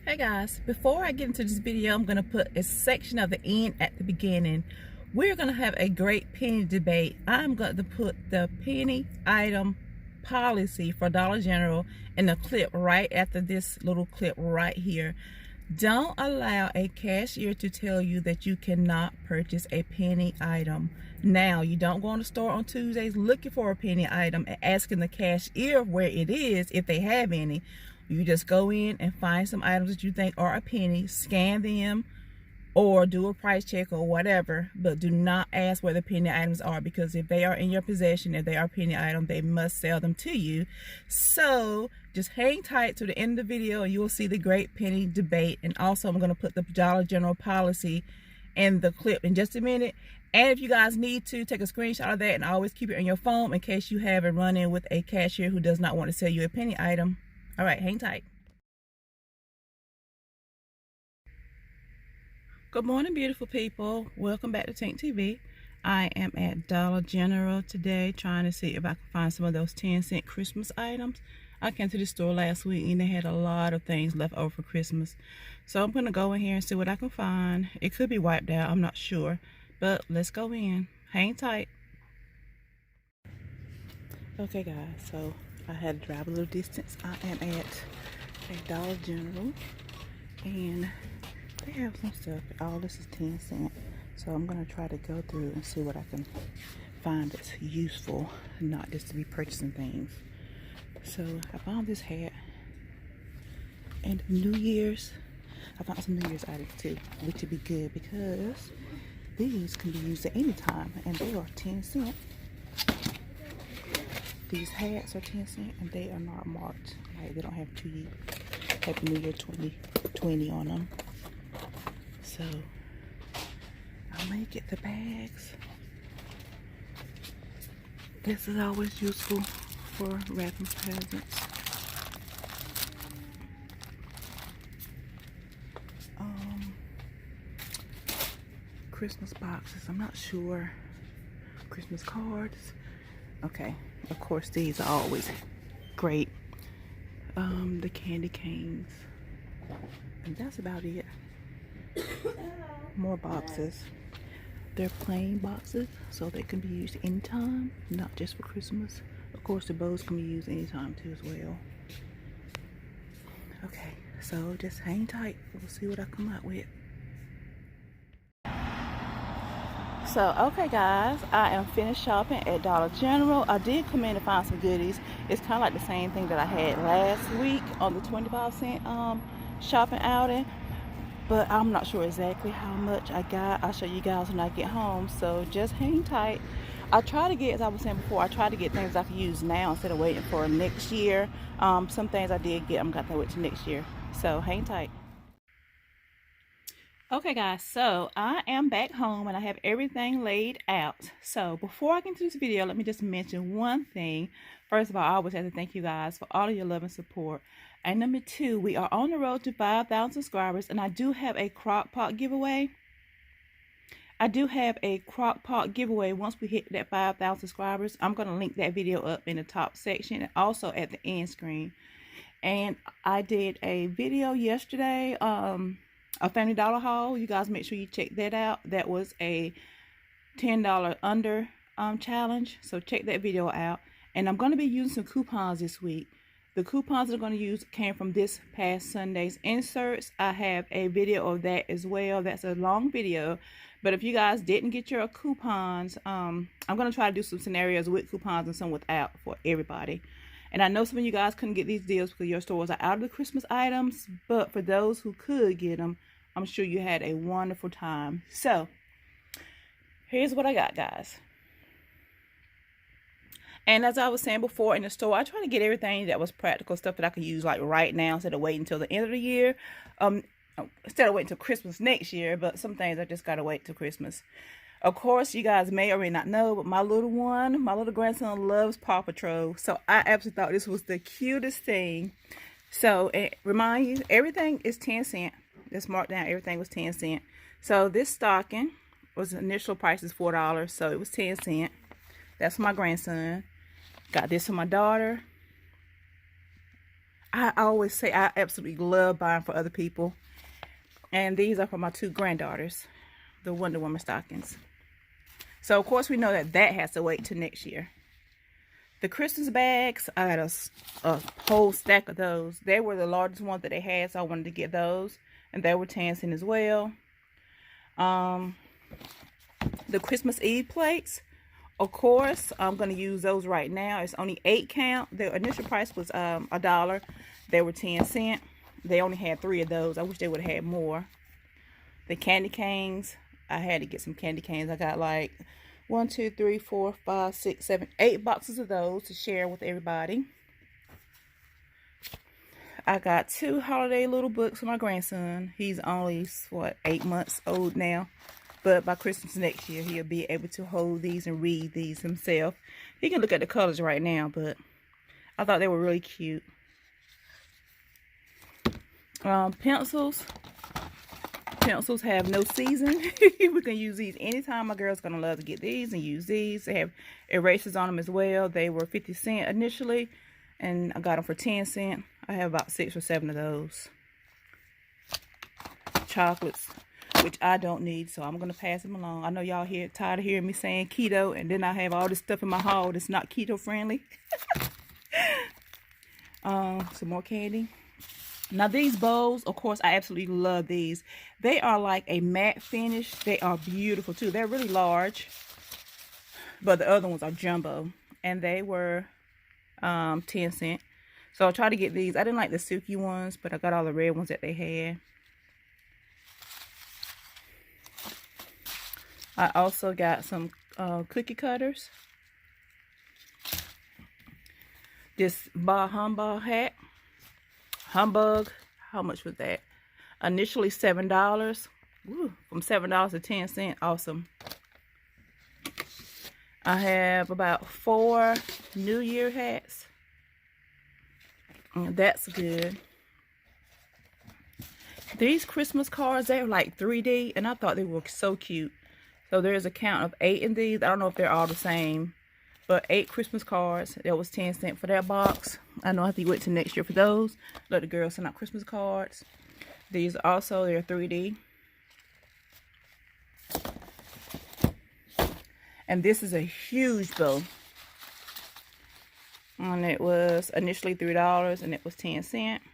Hey guys, before I get into this video, I'm going to put a section of the end at the beginning. We're going to have a great penny debate. I'm going to put the penny item policy for Dollar General in the clip right after this little clip right here. Don't allow a cashier to tell you that you cannot purchase a penny item. Now, you don't go in the store on Tuesdays looking for a penny item and asking the cashier where it is if they have any. You just go in and find some items that you think are a penny, scan them, or do a price check or whatever, but do not ask where the penny items are, because if they are in your possession, if they are penny items, they must sell them to you. So just hang tight to the end of the video and you will see the great penny debate. And also I'm going to put the Dollar General policy in the clip in just a minute. And if you guys need to, take a screenshot of that and always keep it on your phone in case you have a run-in with a cashier who does not want to sell you a penny item. All right, hang tight. Good morning, beautiful people. Welcome back to Tink TV. I am at Dollar General today trying to see if I can find some of those 10-cent Christmas items. I came to the store last week and they had a lot of things left over for Christmas. So I'm going to go in here and see what I can find. It could be wiped out, I'm not sure. But let's go in. Hang tight. Okay guys, so I had to drive a little distance. I am at a Dollar General and they have some stuff. All this is 10 cents. So I'm going to try to go through and see what I can find that's useful, not just to be purchasing things. So I found this hat. And New Year's, I found some New Year's items too, which would be good because these can be used at any time and they are 10 cents. These hats are 10 cents and they are not marked. Like they don't have Happy New Year 2020 on them. So I may get the bags. This is always useful for wrapping presents. Christmas boxes, I'm not sure. Christmas cards. Okay, of course these are always great. The candy canes. And that's about it. More boxes. They're plain boxes, so they can be used anytime, not just for Christmas. Of course the bows can be used anytime too as well. Okay, so just hang tight. We'll see what I come out with. So, okay guys, I am finished shopping at Dollar General. I did come in and find some goodies. It's kind of like the same thing that I had last week on the 25-cent shopping outing. But I'm not sure exactly how much I got. I'll show you guys when I get home. So just hang tight. I try to get, as I was saying before, I try to get things I can use now instead of waiting for next year. Some things I did get, I'm going to wait till next year. So hang tight. Okay guys, so I am back home and I have everything laid out. So before I get into this video, let me just mention one thing. First of all, I always have to thank you guys for all of your love and support. And number two, we are on the road to 5,000 subscribers and I do have a crock pot giveaway. I do have a crock pot giveaway once we hit that 5,000 subscribers. I'm going to link that video up in the top section and also at the end screen. And I did a video yesterday, a Family Dollar haul. You guys make sure you check that out. That was a $10 under challenge, so check that video out. And I'm going to be using some coupons this week. The coupons I'm going to use came from this past Sunday's inserts. I have a video of that as well. That's a long video, but if you guys didn't get your coupons, I'm going to try to do some scenarios with coupons and some without for everybody. And I know some of you guys couldn't get these deals because your stores are out of the Christmas items, but for those who could get them, I'm sure you had a wonderful time. So, here's what I got, guys. And as I was saying before in the store, I try to get everything that was practical, stuff that I could use like right now instead of waiting until the end of the year. Instead of waiting until Christmas next year, but some things I just got to wait till Christmas. Of course, you guys may or may not know, but my little grandson loves Paw Patrol. So I absolutely thought this was the cutest thing. So remind you, everything is 10 cents. Just marked down, everything was 10 cents. So this stocking was initial price is $4, so it was 10 cents. That's my grandson. Got this for my daughter. I always say I absolutely love buying for other people. And these are for my 2 granddaughters, the Wonder Woman stockings. So, of course, we know that that has to wait till next year. The Christmas bags, I got a whole stack of those. They were the largest ones that they had, so I wanted to get those. And they were 10 cents as well. The Christmas Eve plates, of course, I'm going to use those right now. It's only 8 count. The initial price was $1. They were 10 cents. They only had 3 of those. I wish they would have had more. The candy canes, I had to get some candy canes. I got like 1, 2, 3, 4, 5, 6, 7, 8 boxes of those to share with everybody. I got 2 holiday little books for my grandson. He's only, what, 8 months old now. But by Christmas next year, he'll be able to hold these and read these himself. He can look at the colors right now, but I thought they were really cute. Pencils. Pencils have no season. We can use these anytime. My girl's gonna love to get these and use these. They have erasers on them as well. They were 50 cents initially, and I got them for 10 cents. I have about 6 or 7 of those. Chocolates, which I don't need, so I'm gonna pass them along. I know y'all here tired of hearing me saying keto, and then I have all this stuff in my haul that's not keto friendly. Some more candy. Now these bowls, of course, I absolutely love these. They are like a matte finish. They are beautiful too. They're really large, but the other ones are jumbo, and they were 10 cents. So I'll try to get these. I didn't like the silky ones, but I got all the red ones that they had. I also got some cookie cutters. This Bah Humbug hat. Humbug. How much was that? Initially $7. Woo, from $7 to 10 cents. Awesome. I have about 4 New Year hats. That's good. These Christmas cards, they're like 3D, and I thought they were so cute. So there's a count of 8 in these. I don't know if they're all the same, but 8 Christmas cards. That was 10 cents for that box. I know I have to wait till next year for those. Let the girls send out Christmas cards. These also, they're 3D. And this is a huge bow. And it was initially $3, and it was 10 cents.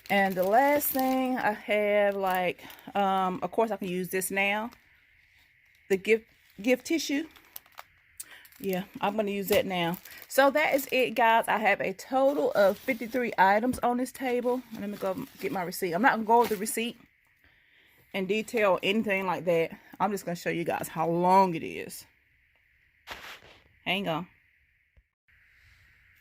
And the last thing I have, like, of course I can use this now. The gift tissue. Yeah, I'm going to use that now. So that is it, guys. I have a total of 53 items on this table. Let me go get my receipt. I'm not going to go over the receipt in detail or anything like that. I'm just going to show you guys how long it is. Hang on.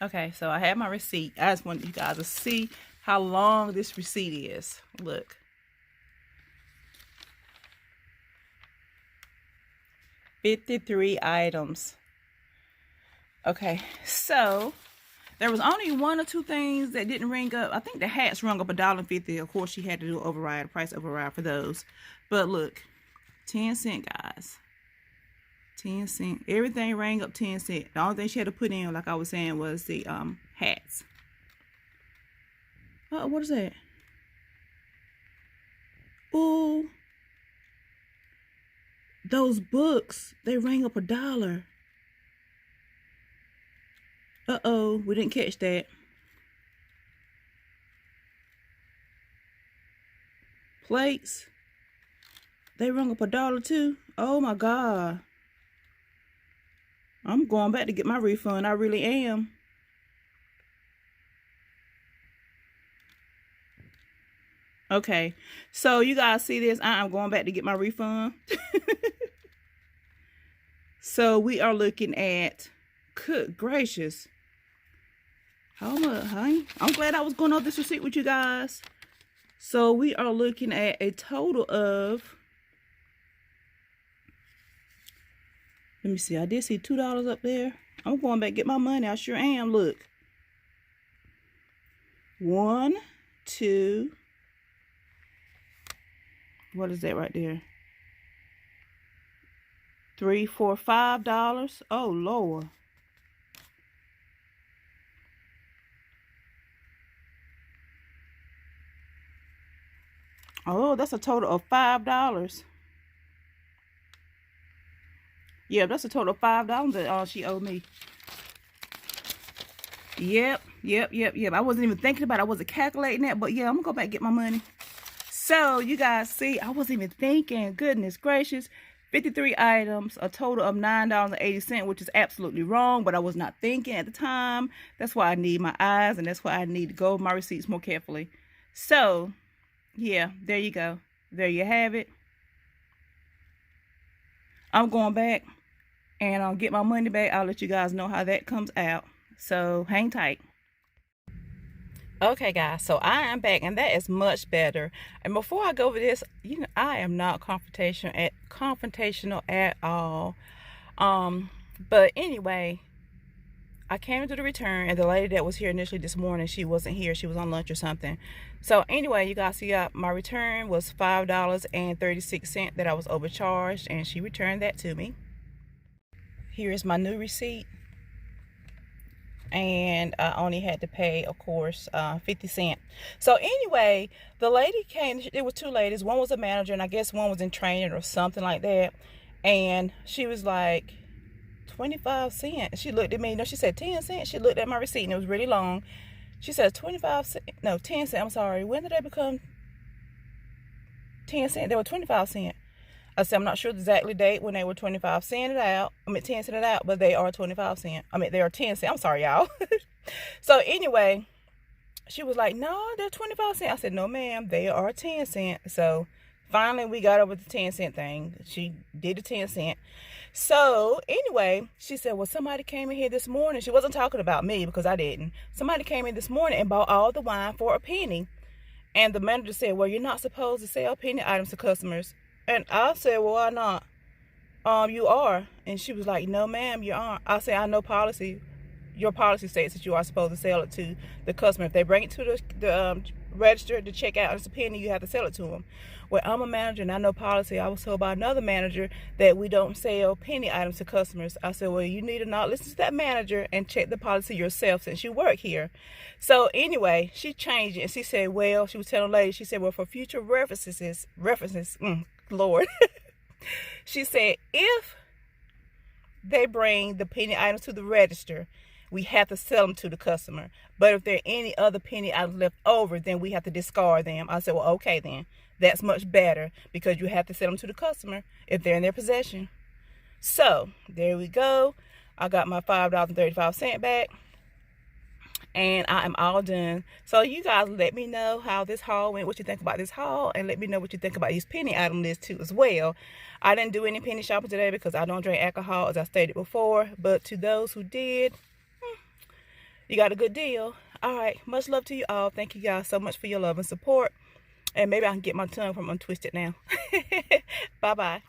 Okay, so I have my receipt. I just want you guys to see how long this receipt is. Look. $53 items. Okay, so there was only 1 or 2 things that didn't ring up. I think the hats rung up $1.50. Of course, she had to do an override, a price override for those. But look, 10 cents, guys. 10 cents. Everything rang up 10 cents. The only thing she had to put in, like I was saying, was the hats. Oh, what is that? Ooh. Those books, they rang up $1. Uh-oh, we didn't catch that. Plates, they rung up $1 too. Oh my God. I'm going back to get my refund. I really am. Okay, so you guys see this? I'm going back to get my refund. So we are looking at, good gracious. How much, honey? I'm glad I was going over this receipt with you guys. So we are looking at a total of, let me see, I did see $2 up there. I'm going back to get my money. I sure am. Look. 1, 2. What is that right there? $3, $4, $5. Oh, Lord. Oh, that's a total of $5. Yeah, that's a total of $5 that she owed me. Yep. I wasn't even thinking about it. I wasn't calculating that, but yeah, I'm gonna go back and get my money. So you guys see, I wasn't even thinking. Goodness gracious. 53 items, a total of $9.80, which is absolutely wrong, but I was not thinking at the time. That's why I need my eyes, and that's why I need to go over my receipts more carefully. So, yeah, there you go. There you have it. I'm going back, and I'll get my money back. I'll let you guys know how that comes out. So, hang tight. Okay guys, so I am back, and that is much better. And before I go over this, you know, I am not confrontational at all. But anyway, I came to the return, and the lady that was here initially this morning, she wasn't here. She was on lunch or something. So anyway, you guys see, my return was $5.36 that I was overcharged, and she returned that to me. Here is my new receipt. And I only had to pay, of course, 50 cents. So anyway, the lady came. There was two ladies. One was a manager, and I guess one was in training or something like that. And she was like, 25 cents. She looked at me. No, she said 10 cents. She looked at my receipt, and it was really long. She said 25 cents. No, 10 cents. I'm sorry. When did they become 10 cents? They were 25 cents. I said, I'm not sure the exactly date when they were 25 cents it out. I mean, 10 cents it out, but they are 25 cents. I mean, they are 10 cents. I'm sorry, y'all. So anyway, she was like, no, they're 25 cents. I said, no, ma'am, they are 10 cents. So finally, we got over the 10 cent thing. She did the 10 cent. So anyway, she said, well, somebody came in here this morning. She wasn't talking about me because I didn't. Somebody came in this morning and bought all the wine for a penny. And the manager said, well, you're not supposed to sell penny items to customers. And I said, well, why not? You are. And she was like, no, ma'am, you aren't. I said, I know policy. Your policy states that you are supposed to sell it to the customer. If they bring it to the register to check out, it's a penny, you have to sell it to them. Well, I'm a manager and I know policy. I was told by another manager that we don't sell penny items to customers. I said, well, you need to not listen to that manager and check the policy yourself since you work here. So anyway, she changed it, and she said, well, she was telling the lady, she said, well, for future references, Lord. She said, if they bring the penny items to the register, we have to sell them to the customer. But if there are any other penny items left over, then we have to discard them. I said, well, okay then. That's much better because you have to sell them to the customer if they're in their possession. So, there we go. I got my $5.35 back. And I am all done. So you guys let me know how this haul went, what you think about this haul, and let me know what you think about these penny item lists too as well. I didn't do any penny shopping today because I don't drink alcohol, as I stated before. But to those who did, you got a good deal. All right, much love to you all. Thank you guys so much for your love and support. And maybe I can get my tongue from untwisted now. Bye-bye.